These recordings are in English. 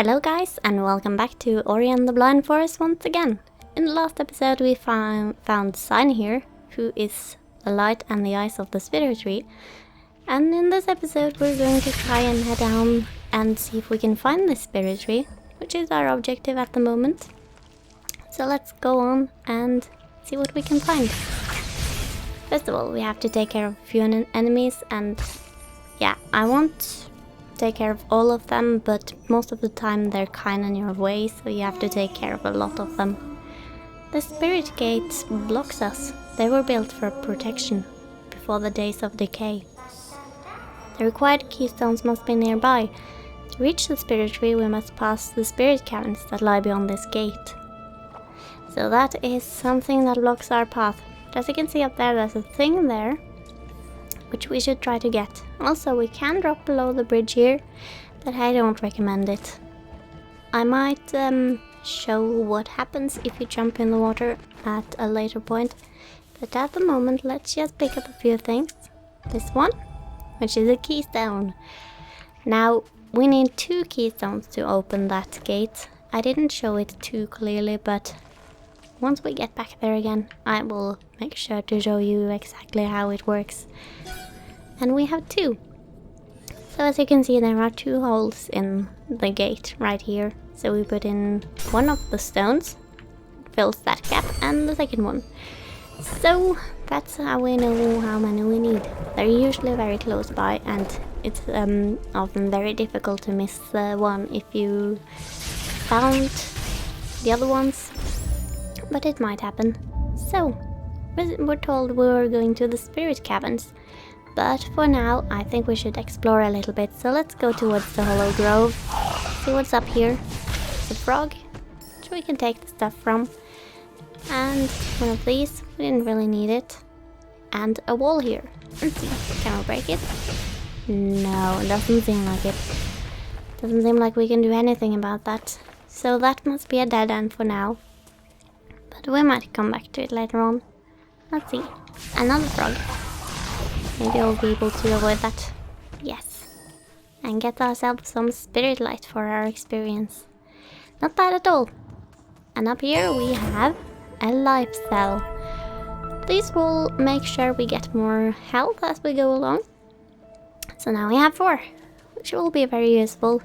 Hello guys, and welcome back to Ori and the Blind Forest once again. In the last episode we found Sign here, who is the light and the eyes of the spirit tree. And in this episode we're going to try and head down and see if we can find the spirit tree, which is our objective at the moment. So let's go on and see what we can find. First of all, we have to take care of a few enemies, and yeah, I won't take care of all of them, but most of the time they're kind in your way, so you have to take care of a lot of them. The spirit gate blocks us. They were built for protection before the days of decay. The required keystones must be nearby. To reach the spirit tree we must pass the Spirit Caverns that lie beyond this gate. So that is something that blocks our path. But as you can see up there, there's a thing there which we should try to get. Also, we can drop below the bridge here, but I don't recommend it. I might show what happens if you jump in the water at a later point, but at the moment let's just pick up a few things. This one, which is a keystone. Now, we need 2 keystones to open that gate. I didn't show it too clearly, but once we get back there again, I will make sure to show you exactly how it works. And we have 2. So as you can see, there are 2 holes in the gate right here. So we put in one of the stones, fills that gap, and the second one. So that's how we know how many we need. They're usually very close by, and it's often very difficult to miss one if you found the other ones. But it might happen. So, we're told we're going to the Spirit Caverns. But for now, I think we should explore a little bit. So let's go towards the Hollow Grove. See what's up here. There's a frog, which we can take the stuff from. And one of these, we didn't really need it. And a wall here. Let's see, can we break it? No, it doesn't seem like it. Doesn't seem like we can do anything about that. So that must be a dead end for now. But we might come back to it later on. Let's see. Another frog. Maybe I'll be able to avoid that. Yes. And get ourselves some spirit light for our experience. Not bad at all. And up here we have a life cell. These will make sure we get more health as we go along. So now we have 4, which will be very useful.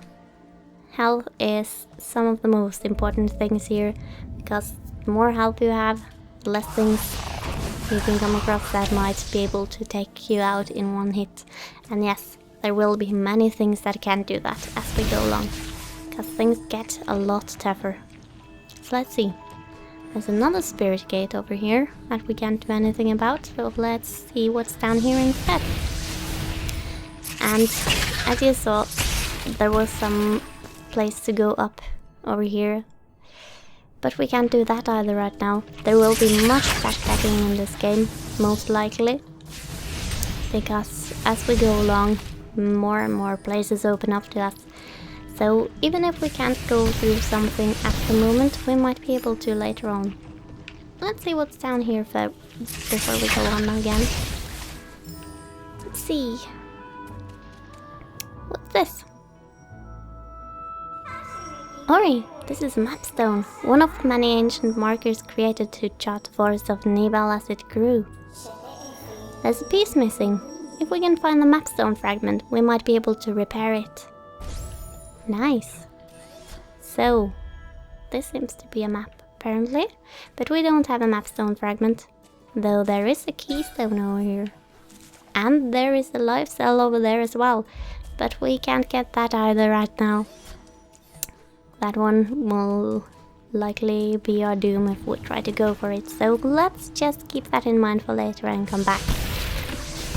Health is some of the most important things here, because the more health you have, the less things you can come across that might be able to take you out in one hit. And yes, there will be many things that can do that as we go along, because things get a lot tougher. So let's see. There's another spirit gate over here that we can't do anything about, so let's see what's down here instead. And as you saw, there was some place to go up over here. But we can't do that either right now. There will be much backpacking in this game, most likely. Because as we go along, more and more places open up to us. So even if we can't go through something at the moment, we might be able to later on. Let's see what's down here before we go on again. Let's see. What's this? Ori, this is a mapstone, one of the many ancient markers created to chart the forest of Nibel as it grew. There's a piece missing. If we can find the mapstone fragment, we might be able to repair it. Nice. So, this seems to be a map, apparently, but we don't have a mapstone fragment, though there is a keystone over here. And there is a life cell over there as well, but we can't get that either right now. That one will likely be our doom if we try to go for it, so let's just keep that in mind for later and come back.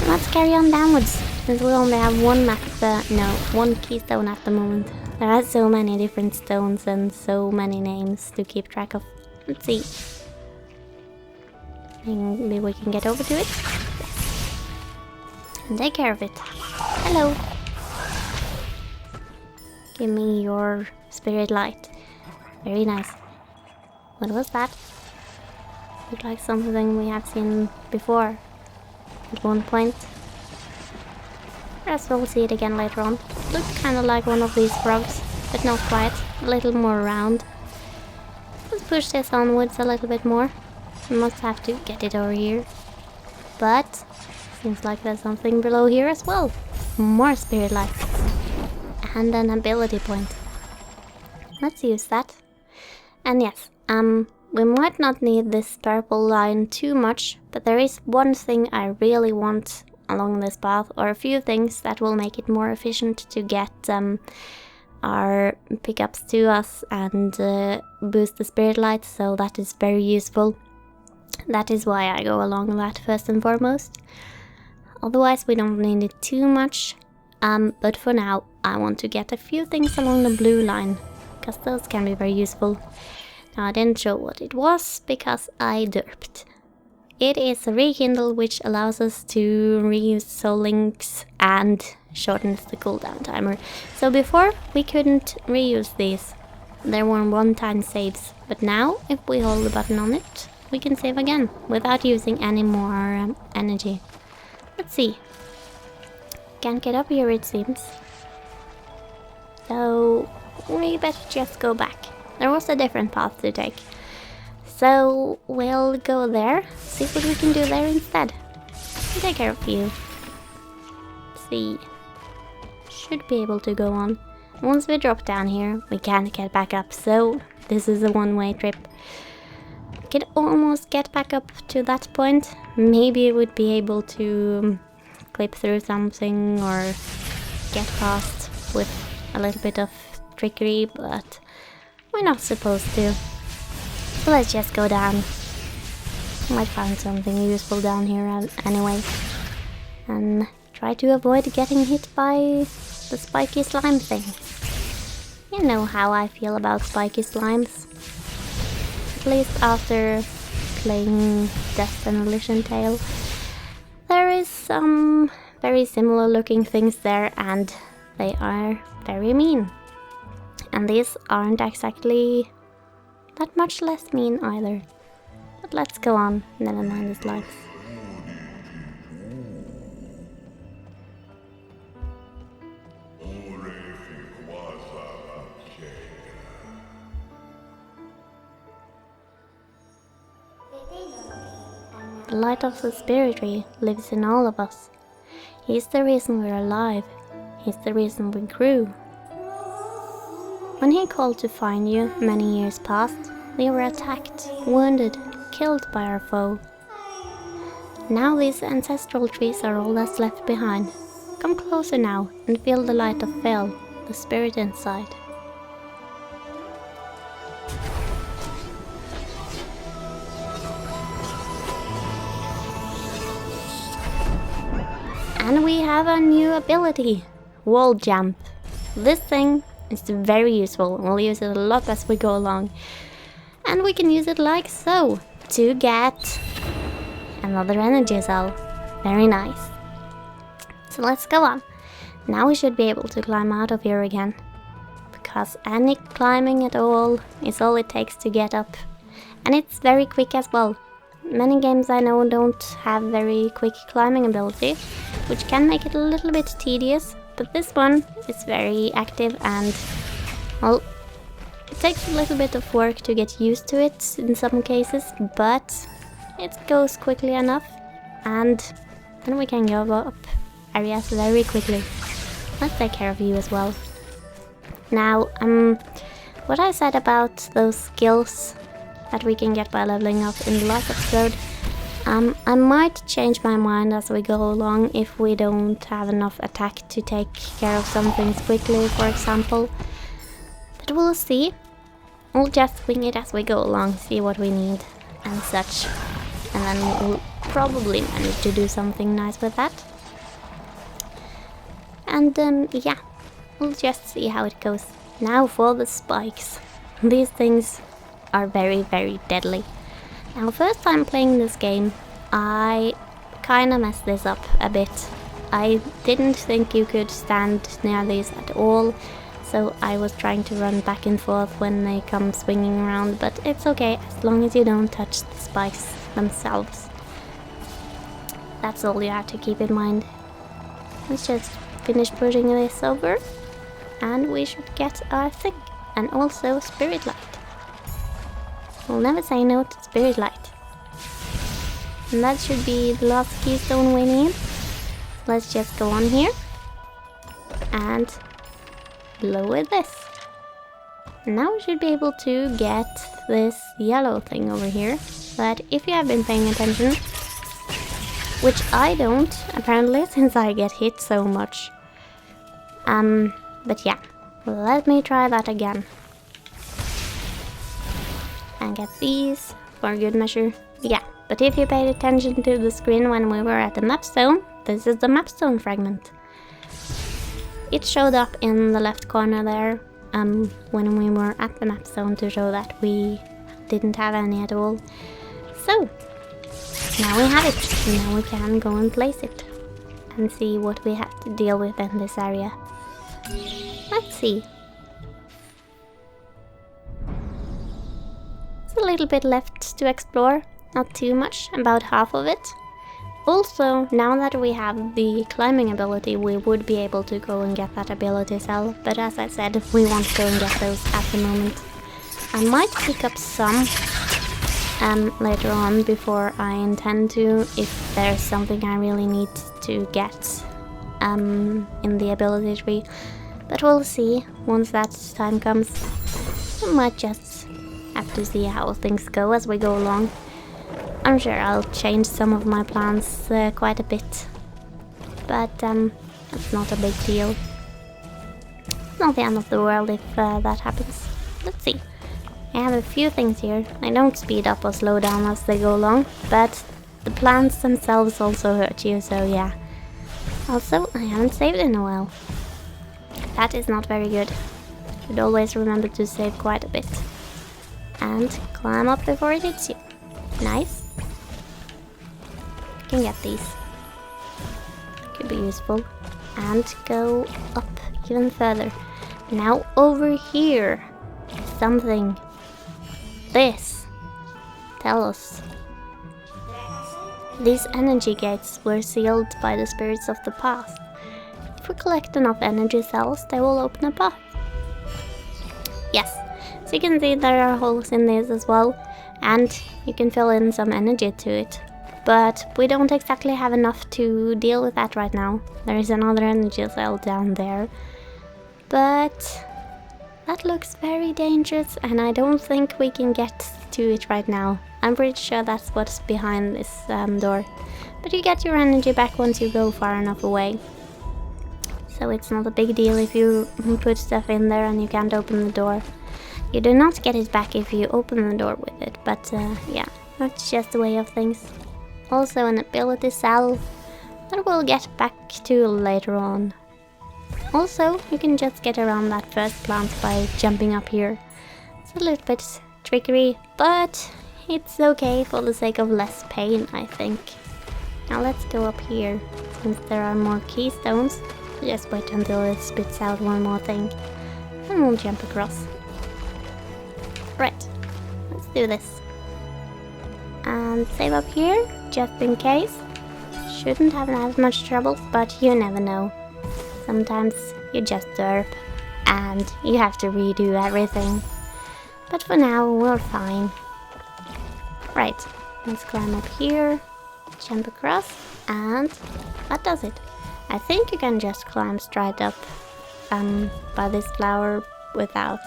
Let's carry on downwards, since we only have one keystone at the moment. There are so many different stones and so many names to keep track of. Let's see. Maybe we can get over to it? Yes. And take care of it. Hello. Give me your spirit light. Very nice. What was that? Looked like something we have seen before at one point. Perhaps we'll see it again later on. Looked kinda like one of these frogs, but but not quite. A little more round. Let's push this onwards a little bit more. We must have to get it over here. But seems like there's something below here as well. More spirit lights. And an ability point. Let's use that. And yes, we might not need this purple line too much, but there is one thing I really want along this path, or a few things that will make it more efficient to get our pickups to us and boost the spirit light, so that is very useful. That is why I go along that first and foremost. Otherwise we don't need it too much, but for now I want to get a few things along the blue line, because those can be very useful. Now I didn't show what it was because I derped. It is a rekindle which allows us to reuse soul links and shortens the cooldown timer. So before we couldn't reuse these, there were one-time saves, but now if we hold the button on it, we can save again without using any more energy. Let's see. Can't get up here it seems. So we better just go back. There was a different path to take. So we'll go there, see what we can do there instead. I'll take care of you. See. Should be able to go on. Once we drop down here, we can't get back up, so this is a one-way trip. We can almost get back up to that point. Maybe we would be able to clip through something or get past with a little bit of trickery, but we're not supposed to. So let's just go down. Might find something useful down here anyway. And try to avoid getting hit by the spiky slime thing. You know how I feel about spiky slimes. At least after playing Death and Elysian Tale. There is some very similar looking things there, and they are very mean. And these aren't exactly that much less mean either. But let's go on, never mind his life. The light of the spirit tree lives in all of us. He's the reason we're alive. He's the reason we grew. When he called to find you many years past, we were attacked, wounded, killed by our foe. Now these ancestral trees are all that's left behind. Come closer now and feel the light of Fel, the spirit inside. And we have a new ability, Wall Jump. This thing is very useful. We'll use it a lot as we go along. And we can use it like so, to get another energy cell. Very nice. So let's go on. Now we should be able to climb out of here again. Because any climbing at all is all it takes to get up. And it's very quick as well. Many games I know don't have very quick climbing ability, which can make it a little bit tedious, but this one is very active and, well, it takes a little bit of work to get used to it in some cases, but it goes quickly enough, and then we can go up areas very quickly. Let's take care of you as well. Now, what I said about those skills that we can get by leveling up in the last episode, I might change my mind as we go along if we don't have enough attack to take care of some things quickly, for example. But we'll see. We'll just wing it as we go along, see what we need and such. And then we'll probably manage to do something nice with that. And yeah, we'll just see how it goes. Now for the spikes. These things are very, very deadly. Now, first time playing this game, I kinda messed this up a bit. I didn't think you could stand near these at all, so I was trying to run back and forth when they come swinging around, but it's okay as long as you don't touch the spikes themselves. That's all you have to keep in mind. Let's just finish pushing this over. and we should get our thing. And also Spirit Light. We'll never say no to Spirit Light. And that should be the last keystone we need. Let's just go on here and lower this. Now we should be able to get this yellow thing over here. That if you have been paying attention, which I don't apparently since I get hit so much. But yeah, let me try that again. And get these for good measure. Yeah, but if you paid attention to the screen when we were at the map stone, this is the map stone fragment. It showed up in the left corner there when we were at the map stone to show that we didn't have any at all. So, now we have it. Now we can go and place it and see what we have to deal with in this area. Let's see. It's a little bit left to explore, not too much, about half of it. Also, now that we have the climbing ability, we would be able to go and get that ability cell, but as I said, we won't go and get those at the moment. I might pick up some later on before I intend to, if there's something I really need to get in the ability tree, but we'll see once that time comes. We might just have to see how things go as we go along. I'm sure I'll change some of my plans quite a bit, but it's not a big deal. It's not the end of the world if that happens. Let's see. I have a few things here. I don't speed up or slow down as they go along, but the plants themselves also hurt you, so yeah. Also, I haven't saved in a while. That is not very good. Should always remember to save quite a bit. And climb up before it hits you. Nice. Can get these. Could be useful. And go up even further. Now over here. Something. This. Tell us. These energy gates were sealed by the spirits of the past. If we collect enough energy cells, they will open a path. Yes. So you can see there are holes in these as well. And you can fill in some energy to it. But we don't exactly have enough to deal with that right now. There is another energy cell down there. But that looks very dangerous and I don't think we can get to it right now. I'm pretty sure that's what's behind this door. But you get your energy back once you go far enough away. So it's not a big deal if you put stuff in there and you can't open the door. You do not get it back if you open the door with it, but yeah, that's just the way of things. Also an ability cell that we'll get back to later on. Also, you can just get around that first plant by jumping up here. It's a little bit trickery, but it's okay for the sake of less pain, I think. Now let's go up here, since there are more keystones. Just wait until it spits out one more thing, and we'll jump across. Right, let's do this. And save up here, just in case. Shouldn't have as much trouble, but you never know. Sometimes you just derp, and you have to redo everything. But for now, we're fine. Right, let's climb up here, jump across, and that does it. I think you can just climb straight up by this flower without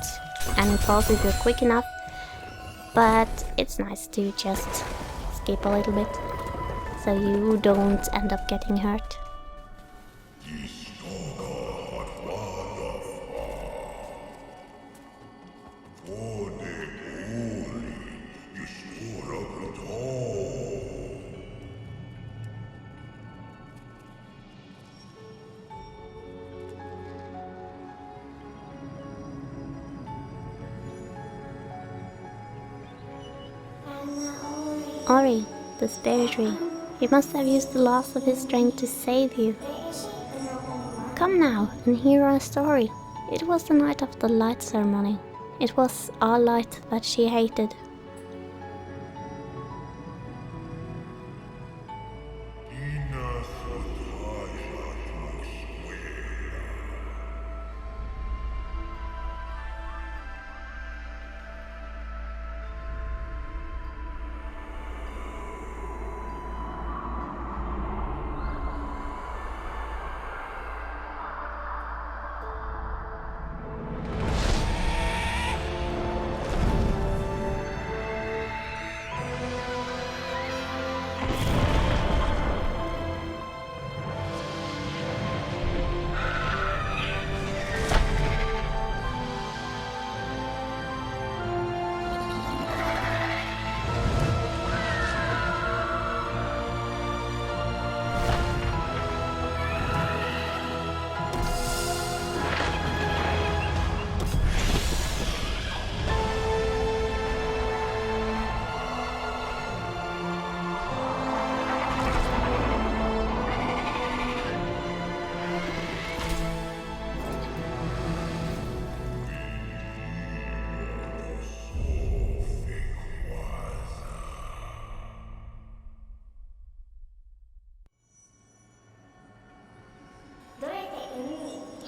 any pause if you're quick enough. But it's nice to just skip a little bit, so you don't end up getting hurt. Ori, the spirit tree. He must have used the loss of his strength to save you. Come now and hear our story. It was the night of the light ceremony. It was our light that she hated.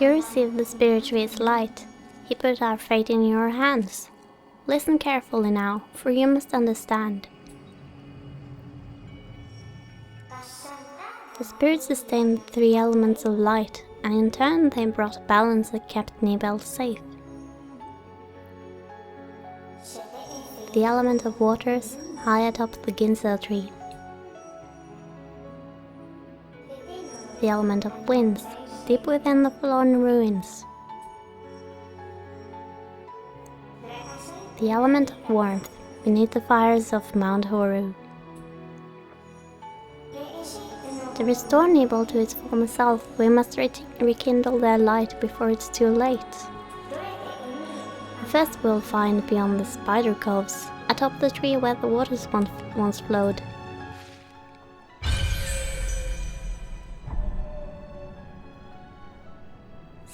You received the Spirit Tree's light. He put our fate in your hands. Listen carefully now, for you must understand. The Spirit sustained the 3 elements of light, and in turn they brought balance that kept Nibel safe. The element of waters, high atop the ginseng tree. The element of winds, deep within the forlorn ruins. The element of warmth, beneath the fires of Mount Horu. To restore Nibel to its former self, we must rekindle their light before it's too late. First we'll find beyond the spider coves, atop the tree where the waters once flowed.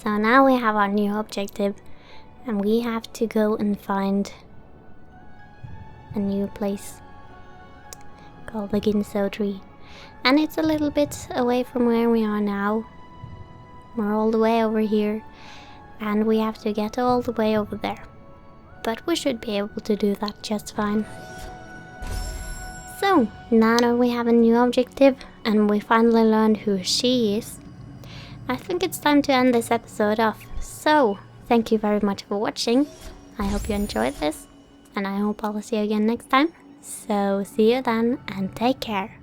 So now we have our new objective, and we have to go and find a new place called the ginseng tree. And it's a little bit away from where we are now. We're all the way over here, and we have to get all the way over there. But we should be able to do that just fine. So, now that we have a new objective, and we finally learned who she is, I think it's time to end this episode off. So, thank you very much for watching. I hope you enjoyed this, and I hope I'll see you again next time. So, see you then, and take care.